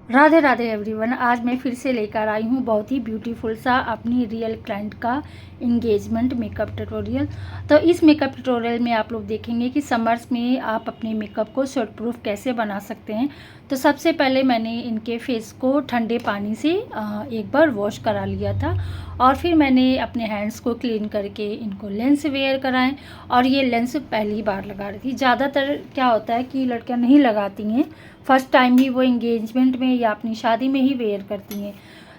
Radhe Radhe everyone. आज मैं फिर से लेकर आई हूँ बहुत ही ब्यूटीफुल सा अपनी रियल क्लाइंट का इंगेजमेंट मेकअप ट्यूटोरियल। तो इस मेकअप ट्यूटोरियल में आप लोग देखेंगे कि समर्स में आप अपने मेकअप को स्वेट प्रूफ कैसे बना सकते हैं। तो सबसे पहले मैंने इनके फेस को ठंडे पानी से एक बार वॉश करा लिया था और फिर मैंने अपने हैंड्स को क्लीन करके इनको लेंस वेयर कराएं। और ये लेंस पहली बार लगा रही थी। ज़्यादातर क्या होता है कि लड़कियां नहीं लगाती हैं, फर्स्ट टाइम ही वो इंगेजमेंट में या अपनी शादी में ही वेयर करती हैं।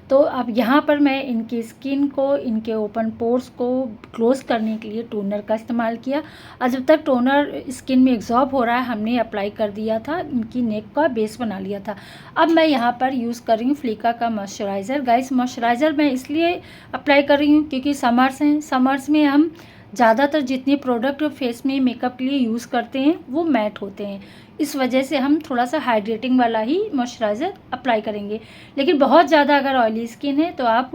तो अब यहाँ पर मैं इनकी स्किन को, इनके ओपन पोर्स को क्लोज करने के लिए टोनर का इस्तेमाल किया। और जब तक टोनर स्किन में एब्जॉर्ब हो रहा है हमने अप्लाई कर दिया था, इनकी नेक का बेस बना लिया था। अब मैं यहाँ पर यूज़ कर रही हूँ फ्लिका का मॉइस्चराइज़र। गाइस, मॉइस्चराइज़र मैं इसलिए अप्लाई कर रही हूँ क्योंकि समर्स हैं। समर्स में हम ज़्यादातर जितने प्रोडक्ट फेस में मेकअप के लिए यूज़ करते हैं वो मैट होते हैं। इस वजह से हम थोड़ा सा हाइड्रेटिंग वाला ही मॉइस्चराइज़र अप्लाई करेंगे। लेकिन बहुत ज़्यादा अगर ऑयली स्किन है तो आप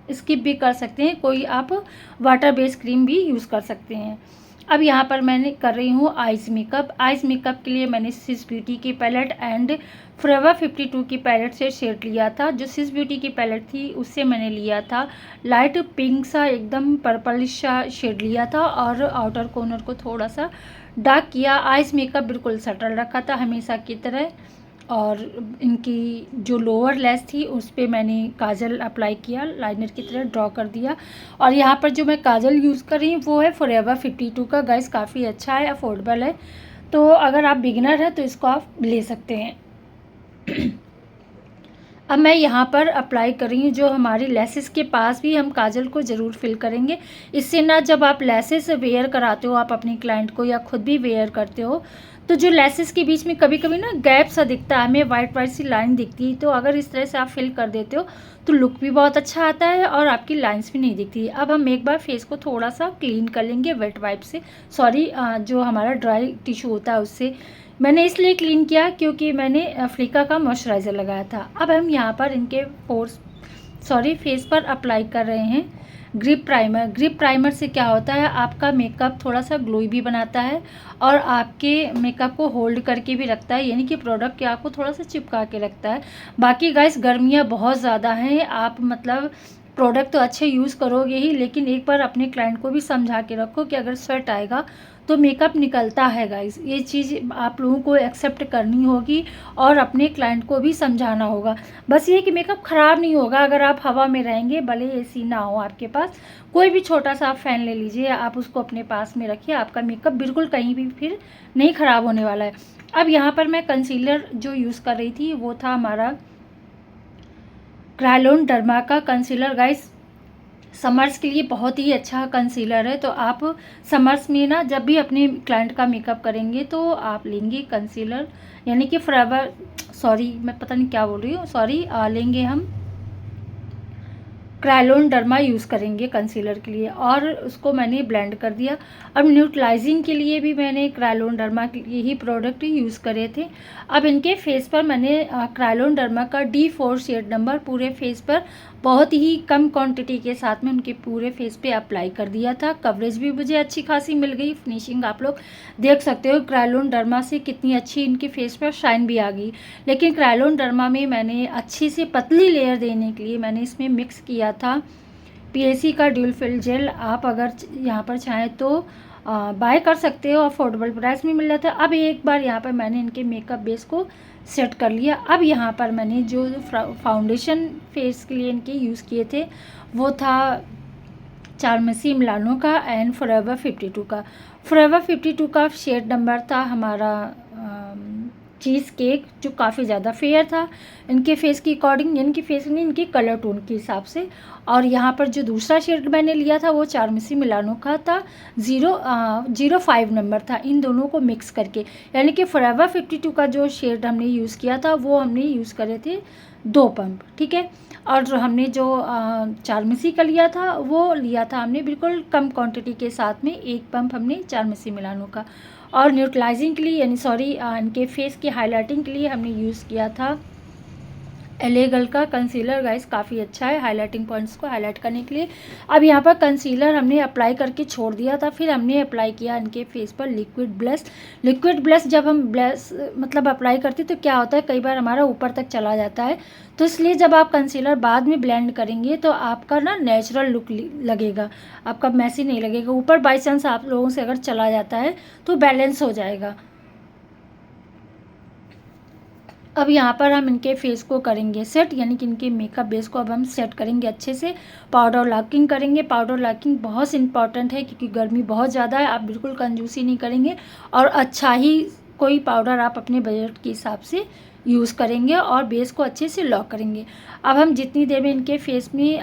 स्किप भी कर सकते हैं, कोई आप वाटर बेस्ड क्रीम भी यूज़ कर सकते हैं। अब यहाँ पर मैंने कर रही हूँ आइज़ मेकअप। आइज़ मेकअप के लिए मैंने स्विस ब्यूटी की पैलेट एंड फोrever 52 की पैलेट से शेड लिया था। जो स्विस ब्यूटी की पैलेट थी उससे मैंने लिया था लाइट पिंक सा, एकदम पर्पलिश सा शेड लिया था और आउटर कॉर्नर को थोड़ा सा डार्क किया। आइज मेकअप बिल्कुल सटल रखा था हमेशा की तरह। और इनकी जो लोअर लेस थी उस पर मैंने काजल अप्लाई किया, लाइनर की तरह ड्रॉ कर दिया। और यहाँ पर जो मैं काजल यूज़ कर रही हूँ वो है forever 52 का। गाइस, काफ़ी अच्छा है, अफोर्डेबल है। तो अगर आप बिगिनर हैं तो इसको आप ले सकते हैं। अब मैं यहाँ पर अप्लाई कर रही हूँ जो हमारी लेसेस के पास भी हम काजल को ज़रूर फिल करेंगे। इससे ना जब आप लेसेस वेयर कराते हो आप अपनी क्लाइंट को या खुद भी वेयर करते हो तो जो लेसेस के बीच में कभी कभी ना गैप सा दिखता है, हमें वाइट वाइट सी लाइन दिखती है। तो अगर इस तरह से आप फिल कर देते हो तो लुक भी बहुत अच्छा आता है और आपकी लाइंस भी नहीं दिखती। अब हम एक बार फेस को थोड़ा सा क्लीन कर लेंगे वेट वाइप से, सॉरी जो हमारा ड्राई टिश्यू होता है उससे। मैंने इसलिए क्लीन किया क्योंकि मैंने फ्लिका का मॉइस्चराइज़र लगाया था। अब हम यहाँ पर इनके फेस पर अप्लाई कर रहे हैं ग्रिप प्राइमर। ग्रिप प्राइमर से क्या होता है, आपका मेकअप थोड़ा सा ग्लोई भी बनाता है और आपके मेकअप को होल्ड करके भी रखता है, यानी कि प्रोडक्ट के आपको थोड़ा सा चिपका के रखता है। बाकी गाइस, गर्मियाँ बहुत ज़्यादा हैं, आप मतलब प्रोडक्ट तो अच्छे यूज़ करोगे ही, लेकिन एक बार अपने क्लाइंट को भी समझा के रखो कि अगर स्वेट आएगा तो मेकअप निकलता है। गाइस, ये चीज़ आप लोगों को एक्सेप्ट करनी होगी और अपने क्लाइंट को भी समझाना होगा। बस ये कि मेकअप ख़राब नहीं होगा अगर आप हवा में रहेंगे, भले एसी ना हो आपके पास, कोई भी छोटा सा आप फ़ैन ले लीजिए, आप उसको अपने पास में रखिए, आपका मेकअप बिल्कुल कहीं भी फिर नहीं ख़राब होने वाला है। अब यहाँ पर मैं कंसीलर जो यूज़ कर रही थी वो था हमारा क्रायोलन डर्मा का कंसीलर। गाइस, समर्स के लिए बहुत ही अच्छा कंसीलर है। तो आप समर्स में ना जब भी अपने क्लाइंट का मेकअप करेंगे तो आप लेंगे कंसीलर, यानी कि फोrever, सॉरी मैं पता नहीं क्या बोल रही हूँ, सॉरी, लेंगे हम क्रायोलन डर्मा यूज़ करेंगे कंसीलर के लिए और उसको मैंने ब्लेंड कर दिया। अब न्यूट्रलाइजिंग के लिए भी मैंने क्रायोलन डर्मा के लिए ही प्रोडक्ट यूज़ करे थे। अब इनके फेस पर मैंने क्रायोलन डर्मा का D4 शेड नंबर पूरे फेस पर बहुत ही कम क्वांटिटी के साथ में उनके पूरे फेस पे अप्लाई कर दिया था। कवरेज भी मुझे अच्छी खासी मिल गई, फिनिशिंग आप लोग देख सकते हो क्रायोलन डर्मा से कितनी अच्छी इनके फेस पर शाइन भी आ गई। लेकिन क्रायोलन डर्मा में मैंने अच्छी सी पतली लेयर देने के लिए मैंने इसमें मिक्स किया था PAC का ड्यूल फिल जेल। आप अगर यहाँ पर चाहें तो बाय कर सकते हो, अफोर्डेबल प्राइस में मिल जाता है। अब एक बार यहाँ पर मैंने इनके मेकअप बेस को सेट कर लिया। अब यहाँ पर मैंने जो फाउंडेशन फेस के लिए इनके यूज़ किए थे वो था चारमेसी मिलानो का एंड forever 52 का। forever 52 का शेड नंबर था हमारा चीज़ केक, जो काफ़ी ज़्यादा फेयर था इनके फेस के अकॉर्डिंग, इनकी फेस नहीं, इनके कलर टोन के हिसाब से। और यहाँ पर जो दूसरा शेड मैंने लिया था वो चारमेसी मिलानो का था, 05 नंबर था। इन दोनों को मिक्स करके, यानी कि forever 52 का जो शेड हमने यूज़ किया था वो हमने यूज़ करे थे 2 पंप, ठीक है। और जो हमने जो चारमेसी का लिया था वो लिया था हमने बिल्कुल कम क्वांटिटी के साथ में, 1 पंप हमने चारमेसी मिलानो का। और न्यूट्रलाइजिंग के लिए, यानी सॉरी इनके फेस की हाइलाइटिंग के लिए हमने यूज़ किया था LA गर्ल का कंसीलर गाइस काफ़ी अच्छा है हाइलाइटिंग पॉइंट्स को हाईलाइट करने के लिए। अब यहाँ पर कंसीलर हमने अप्लाई करके छोड़ दिया था, फिर हमने अप्लाई किया इनके फेस पर लिक्विड ब्लश। लिक्विड ब्लश जब हम ब्लश मतलब अप्लाई करते तो क्या होता है, कई बार हमारा ऊपर तक चला जाता है, तो इसलिए जब आप कंसीलर बाद में ब्लेंड करेंगे तो आपका ना नेचुरल लुक लगेगा, आपका मैसी नहीं लगेगा। ऊपर बाई चांस आप लोगों से अगर चला जाता है तो बैलेंस हो जाएगा। अब यहाँ पर हम इनके फेस को करेंगे सेट, यानी कि इनके मेकअप बेस को अब हम सेट करेंगे अच्छे से। पाउडर लॉकिंग करेंगे। पाउडर लॉकिंग बहुत इंपॉर्टेंट है क्योंकि गर्मी बहुत ज़्यादा है, आप बिल्कुल कंजूसी नहीं करेंगे और अच्छा ही कोई पाउडर आप अपने बजट के हिसाब से यूज़ करेंगे और बेस को अच्छे से लॉक करेंगे। अब हम जितनी देर में इनके फेस में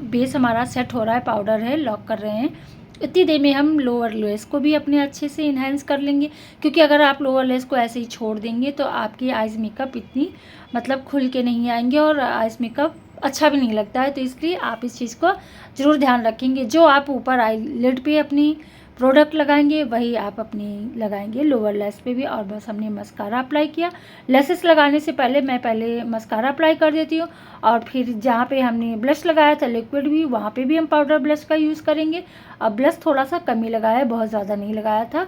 बेस हमारा सेट हो रहा है, पाउडर है, लॉक कर रहे हैं, इतनी देर में हम लोअर लेस को भी अपने अच्छे से इन्हेंस कर लेंगे, क्योंकि अगर आप लोअर लेस को ऐसे ही छोड़ देंगे तो आपकी आइज़ मेकअप इतनी मतलब खुल के नहीं आएंगे और आइज़ मेकअप अच्छा भी नहीं लगता है। तो इसलिए आप इस चीज़ को ज़रूर ध्यान रखेंगे। जो आप ऊपर आई लिड पे अपनी प्रोडक्ट लगाएंगे वही आप अपनी लगाएंगे लोअर लेस पे भी। और बस हमने मस्कारा अप्लाई किया। लेसेस लगाने से पहले मैं पहले मस्कारा अप्लाई कर देती हूँ और फिर जहाँ पे हमने ब्लश लगाया था लिक्विड भी, वहाँ पे भी हम पाउडर ब्लश का यूज़ करेंगे। अब ब्लश थोड़ा सा कम ही लगाया है, बहुत ज़्यादा नहीं लगाया था।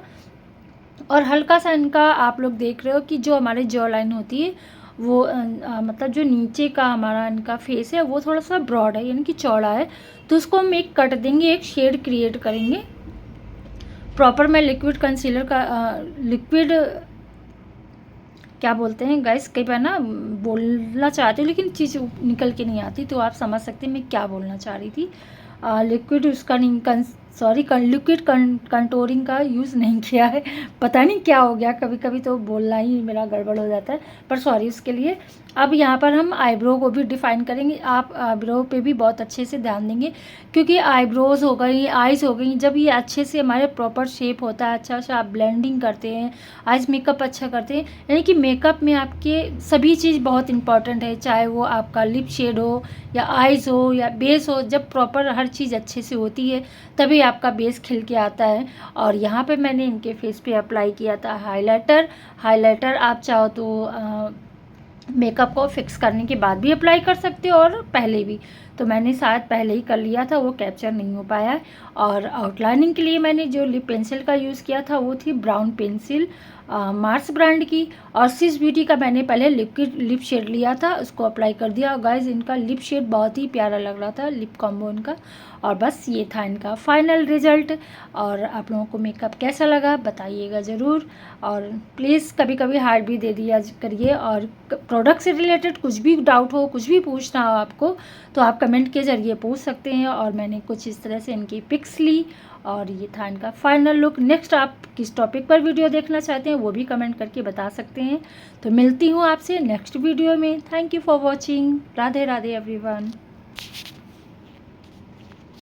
और हल्का सा इनका आप लोग देख रहे हो कि जो हमारी जॉ लाइन होती है वो मतलब जो नीचे का हमारा इनका फेस है वो थोड़ा सा ब्रॉड है, यानी कि चौड़ा है, तो उसको हम एक कट देंगे, एक शेड क्रिएट करेंगे प्रॉपर। मैं लिक्विड कंसीलर का लिक्विड क्या बोलते हैं गाइस, कई बार ना बोलना चाहती हूँ लेकिन चीज़ निकल के नहीं आती, तो आप समझ सकते हैं मैं क्या बोलना चाह रही थी। लिक्विड उसका नहीं सॉरी लिक्विड कंटोरिंग का यूज़ नहीं किया है, पता नहीं क्या हो गया, कभी कभी तो बोलना ही मेरा गड़बड़ हो जाता है, पर सॉरी उसके लिए। अब यहाँ पर हम आईब्रो को भी डिफ़ाइन करेंगे। आप आईब्रो पे भी बहुत अच्छे से ध्यान देंगे, क्योंकि आईब्रोज़ हो गई, आइज़ हो गई, जब ये अच्छे से हमारे प्रॉपर शेप होता है, अच्छा अच्छा आप ब्लेंडिंग करते हैं, आइज़ मेकअप अच्छा करते हैं, यानी कि मेकअप में आपके सभी चीज़ बहुत इंपॉर्टेंट है, चाहे वो आपका लिप शेड हो या आइज़ हो या बेस हो। जब प्रॉपर हर चीज़ अच्छे से होती है तभी आपका बेस खिल के आता है। और यहाँ पे मैंने इनके फेस पे अप्लाई किया था हाइलाइटर। हाइलाइटर आप चाहो तो मेकअप को फिक्स करने के बाद भी अप्लाई कर सकते हो और पहले भी, तो मैंने शायद पहले ही कर लिया था, वो कैप्चर नहीं हो पाया है। और आउटलाइनिंग के लिए मैंने जो लिप पेंसिल का यूज़ किया था वो थी ब्राउन पेंसिल मार्स ब्रांड की। और सिस ब्यूटी का मैंने पहले लिक्विड लिप शेड लिया था, उसको अप्लाई कर दिया। और गाइस इनका लिप शेड बहुत ही प्यारा लग रहा था, लिप कॉम्बो इनका। और बस ये था इनका फाइनल रिजल्ट। और आप लोगों को मेकअप कैसा लगा बताइएगा ज़रूर, और प्लीज़ कभी कभी हार्ट भी दे दिया करिए। और प्रोडक्ट से रिलेटेड कुछ भी डाउट हो, कुछ भी पूछना हो आपको, तो आप कमेंट के ज़रिए पूछ सकते हैं। और मैंने कुछ इस तरह से इनकी पिक्स ली और ये था इनका फाइनल लुक। नेक्स्ट आप किस टॉपिक पर वीडियो देखना चाहते हैं वो भी कमेंट करके बता सकते हैं। तो मिलती हूँ आपसे नेक्स्ट वीडियो में। Thank you for watching. Radhe Radhe everyone.